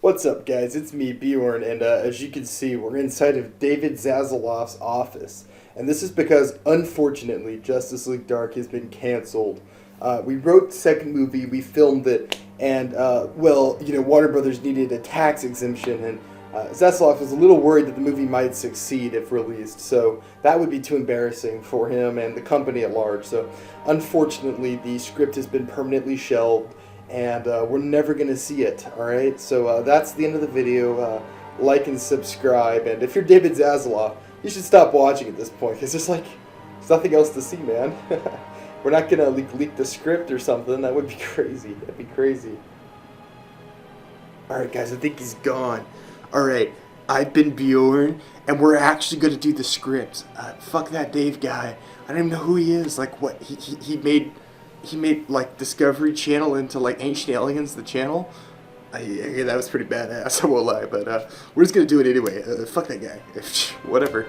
What's up, guys? It's me, Bjorn, and as you can see, we're inside of David Zaslav's office. And this is because, unfortunately, Justice League Dark has been canceled. We wrote the second movie, we filmed it, and, Warner Brothers needed a tax exemption, and Zaslav was a little worried that the movie might succeed if released, so that would be too embarrassing for him and the company at large. So, unfortunately, the script has been permanently shelved, and we're never going to see it, alright? So that's the end of the video. Like and subscribe, and if you're David Zaslav, you should stop watching at this point, because there's nothing else to see, man. We're not going to leak the script or something. That would be crazy. That'd be crazy. Alright, guys, I think he's gone. Alright, I've been Bjorn, and we're actually going to do the script. Fuck that Dave guy. I don't even know who he is. Like, what? He made like Discovery Channel into like Ancient Aliens, the channel. Yeah, that was pretty badass, I won't lie, but we're just gonna do it anyway. Fuck that guy. Whatever.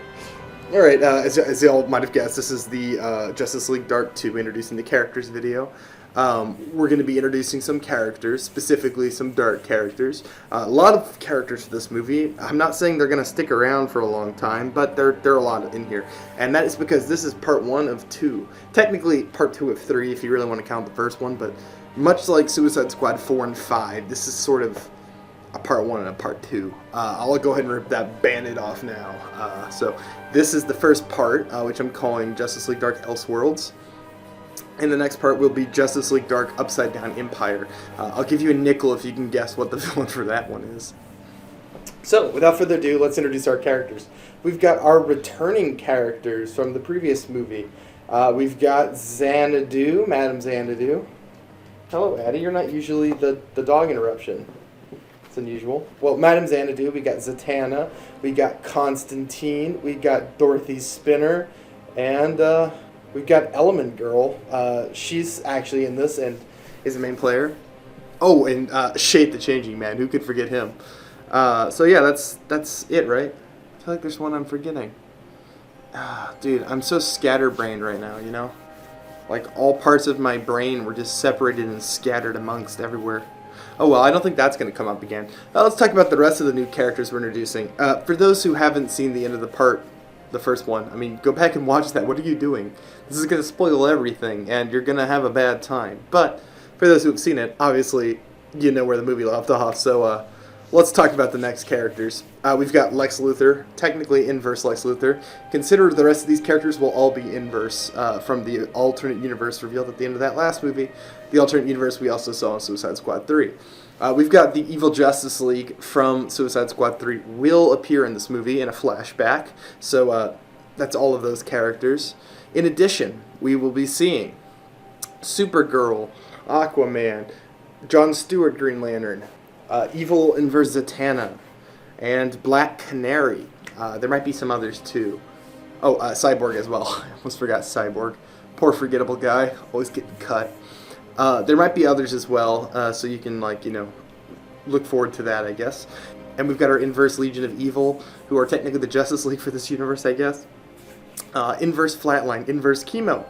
Alright, as y'all might have guessed, this is the Justice League Dark 2 introducing the characters video. We're going to be introducing some characters, specifically some Dark characters. A lot of characters for this movie. I'm not saying they're going to stick around for a long time, but there are a lot in here. And that is because this is part 1 of 2. Technically, part 2 of 3 if you really want to count the first one, but much like Suicide Squad 4 and 5, this is sort of a part 1 and a part 2. I'll go ahead and rip that Band-Aid off now. So this is the first part, which I'm calling Justice League Dark Elseworlds. And the next part will be Justice League Dark Upside Down Empire. I'll give you a nickel if you can guess what the villain for that one is. So, without further ado, let's introduce our characters. We've got our returning characters from the previous movie. We've got Xanadu, Madam Xanadu. Hello, Addie. You're not usually the dog interruption. It's unusual. Well, Madam Xanadu, we got Zatanna, we got Constantine, we got Dorothy Spinner, and we've got Element Girl. She's actually in this and is the main player. Oh, and Shade the Changing Man. Who could forget him? So yeah, that's it, right? I feel like there's one I'm forgetting. Dude, I'm so scatterbrained right now, you know? Like, all parts of my brain were just separated and scattered amongst everywhere. Oh well, I don't think that's going to come up again. Let's talk about the rest of the new characters we're introducing. For those who haven't seen the end of the first one, I mean, go back and watch that. What are you doing? This is going to spoil everything, and you're going to have a bad time. But for those who have seen it, obviously, you know where the movie left off. So let's talk about the next characters. We've got Lex Luthor, technically inverse Lex Luthor. Consider the rest of these characters will all be inverse from the alternate universe revealed at the end of that last movie. The alternate universe we also saw in Suicide Squad 3. We've got the Evil Justice League from Suicide Squad 3 will appear in this movie in a flashback. So that's all of those characters. In addition, we will be seeing Supergirl, Aquaman, Jon Stewart Green Lantern, Evil Inverse Zatanna, and Black Canary. There might be some others too. Oh, Cyborg as well. I almost forgot Cyborg. Poor forgettable guy, always getting cut. There might be others as well, so you can, look forward to that, I guess. And we've got our Inverse Legion of Evil, who are technically the Justice League for this universe, I guess. Inverse Flatline, Inverse Chemo.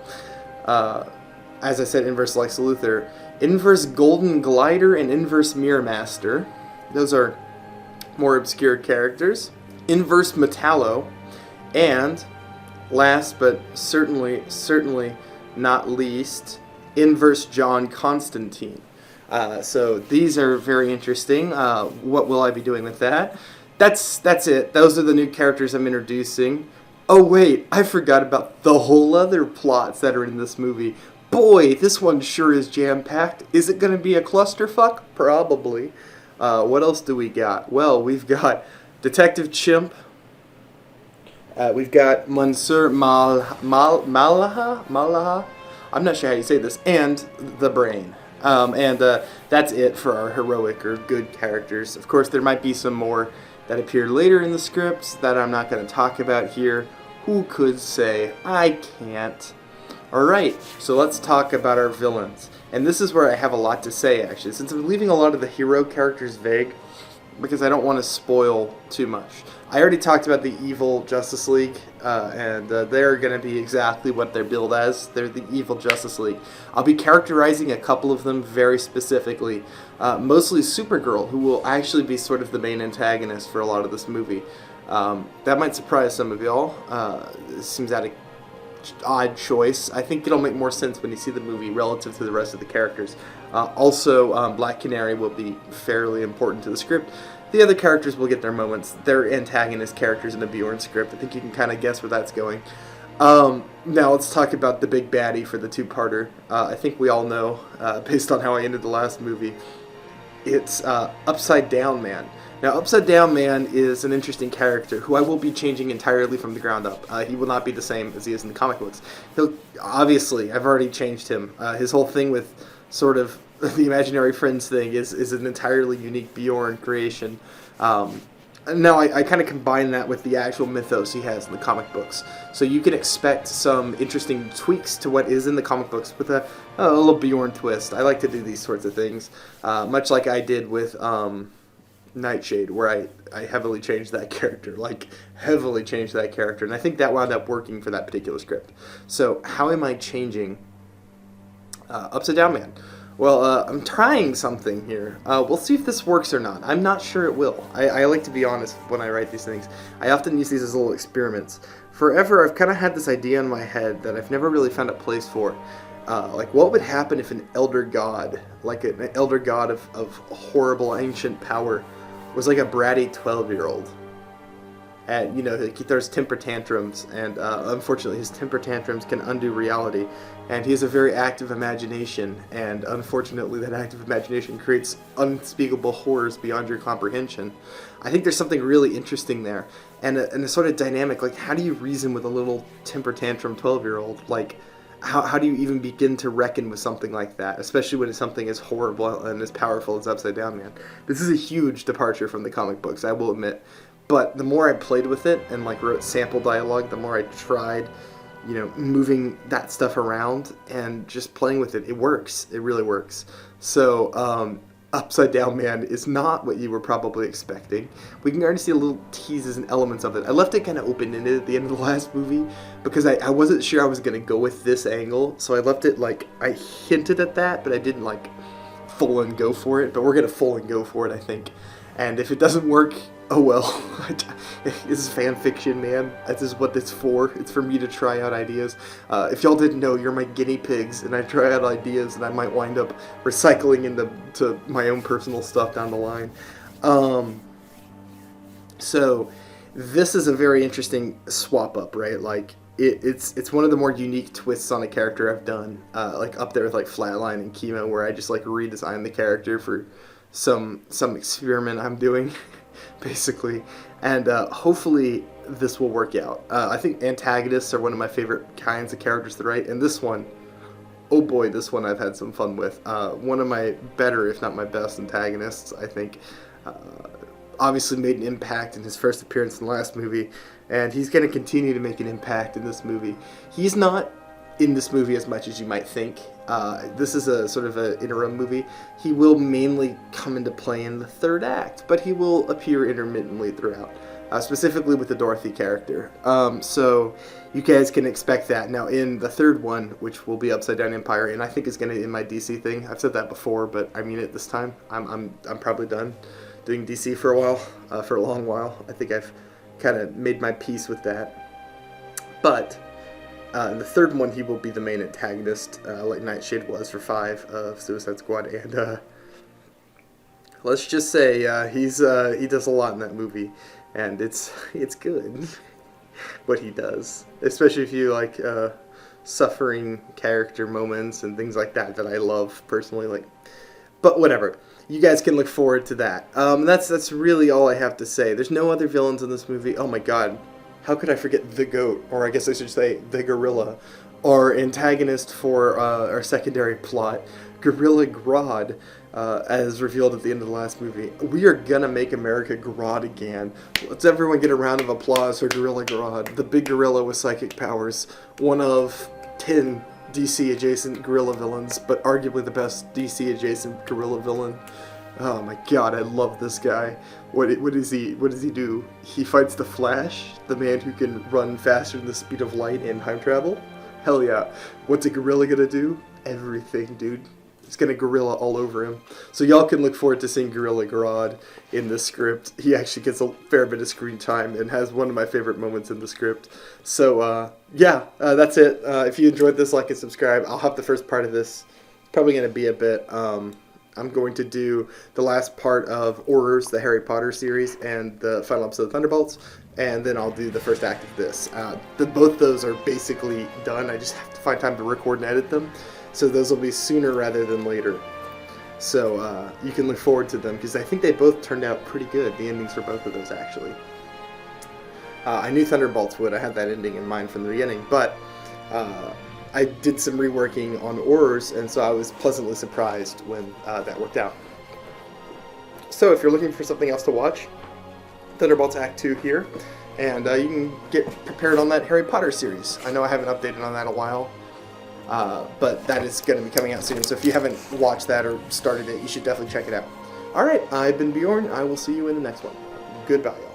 As I said, Inverse Lex Luthor. Inverse Golden Glider and Inverse Mirror Master. Those are more obscure characters. Inverse Metallo. And, last but certainly not least, Inverse John Constantine. So these are very interesting. What will I be doing with that? That's it. Those are the new characters I'm introducing. Oh wait, I forgot about the whole other plots that are in this movie. Boy, this one sure is jam-packed. Is it going to be a clusterfuck? Probably. What else do we got? Well, we've got Detective Chimp. We've got Mansur Malaha? I'm not sure how you say this. And The Brain. That's it for our heroic or good characters. Of course, there might be some more that appear later in the scripts that I'm not going to talk about here. Who could say? I can't. Alright, so let's talk about our villains. And this is where I have a lot to say, actually. Since I'm leaving a lot of the hero characters vague, because I don't want to spoil too much. I already talked about the evil Justice League, and they're going to be exactly what they're billed as. They're the evil Justice League. I'll be characterizing a couple of them very specifically, mostly Supergirl, who will actually be sort of the main antagonist for a lot of this movie. That might surprise some of y'all. It seems odd choice. I think it'll make more sense when you see the movie relative to the rest of the characters. Also, Black Canary will be fairly important to the script. The other characters will get their moments. They're antagonist characters in the Bjorn script. I think you can kind of guess where that's going. Now let's talk about the big baddie for the two-parter. I think we all know, based on how I ended the last movie, it's Upside Down Man. Now, Upside Down Man is an interesting character who I will be changing entirely from the ground up. He will not be the same as he is in the comic books. Obviously, I've already changed him. His whole thing with sort of the imaginary friends thing is an entirely unique Bjorn creation. Now, I kind of combine that with the actual mythos he has in the comic books. So you can expect some interesting tweaks to what is in the comic books with a little Bjorn twist. I like to do these sorts of things, much like I did with Nightshade, where I heavily changed that character, and I think that wound up working for that particular script. So how am I changing Upside Down Man? Well, I'm trying something here. We'll see if this works or not. I'm not sure it will. I like to be honest when I write these things. I often use these as little experiments. Forever, I've kind of had this idea in my head that I've never really found a place for. Like, what would happen if an elder god, like an elder god of horrible ancient power, was like a bratty 12-year-old? And, you know, he throws temper tantrums, and unfortunately his temper tantrums can undo reality. And he has a very active imagination, and unfortunately that active imagination creates unspeakable horrors beyond your comprehension. I think there's something really interesting there, and a sort of dynamic, like, how do you reason with a little temper tantrum 12-year-old? Like, how do you even begin to reckon with something like that, especially when it's something as horrible and as powerful as Upside Down Man? This is a huge departure from the comic books, I will admit. But the more I played with it and like wrote sample dialogue, the more I tried, you know, moving that stuff around and just playing with it. It works. It really works. So Upside Down Man is not what you were probably expecting. We can already see a little teases and elements of it. I left it kind of open-ended at the end of the last movie because I wasn't sure I was going to go with this angle. So I left it like, I hinted at that, but I didn't like full and go for it. But we're going to full and go for it, I think. And if it doesn't work, oh well. This is fan fiction, man. This is what it's for. It's for me to try out ideas. If y'all didn't know, you're my guinea pigs, and I try out ideas, and I might wind up recycling into my own personal stuff down the line. So this is a very interesting swap up, right? Like it's one of the more unique twists on a character I've done. Like up there with like Flatline and Chemo, where I just like redesigned the character for some experiment I'm doing. Basically, and hopefully this will work out. I think antagonists are one of my favorite kinds of characters to write, and this one, oh boy, this one I've had some fun with. One of my better, if not my best, antagonists, I think. Obviously made an impact in his first appearance in the last movie, and he's going to continue to make an impact in this movie. He's not in this movie as much as you might think. This is a sort of an interim movie. He will mainly come into play in the third act, but he will appear intermittently throughout, specifically with the Dorothy character. So you guys can expect that. Now in the third one, which will be Upside Down Empire, and I think is going to end my DC thing. I've said that before, but I mean it this time. I'm probably done doing DC for a while, for a long while. I think I've kind of made my peace with that. But in the third one, he will be the main antagonist, like Nightshade was for 5 of Suicide Squad, and let's just say he does a lot in that movie, and it's good what he does, especially if you like suffering character moments and things like that I love personally. Like, but whatever. You guys can look forward to that. That's really all I have to say. There's no other villains in this movie. Oh my god. How could I forget the goat, or I guess I should say the gorilla, our antagonist for our secondary plot, Gorilla Grodd, as revealed at the end of the last movie. We are gonna make America Grodd again. Let's everyone get a round of applause for Gorilla Grodd, the big gorilla with psychic powers, one of 10 DC-adjacent gorilla villains, but arguably the best DC-adjacent gorilla villain. Oh my god, I love this guy. What does he do? He fights the Flash, the man who can run faster than the speed of light in time travel? Hell yeah. What's a gorilla gonna do? Everything, dude. He's gonna gorilla all over him. So y'all can look forward to seeing Gorilla Grodd in this script. He actually gets a fair bit of screen time and has one of my favorite moments in the script. So yeah, that's it. If you enjoyed this, like and subscribe. I'll have the first part of this. Probably gonna be a bit. I'm going to do the last part of Horrors, the Harry Potter series, and the final episode of Thunderbolts, and then I'll do the first act of this. Both those are basically done. I just have to find time to record and edit them, so those will be sooner rather than later. So you can look forward to them, because I think they both turned out pretty good, the endings for both of those, actually. I knew Thunderbolts would. I had that ending in mind from the beginning, but I did some reworking on Horrors, and so I was pleasantly surprised when that worked out. So if you're looking for something else to watch, Thunderbolts Act 2 here, and you can get prepared on that Harry Potter series. I know I haven't updated on that in a while, but that is going to be coming out soon, so if you haven't watched that or started it, you should definitely check it out. Alright, I've been Bjorn. I will see you in the next one. Goodbye, y'all.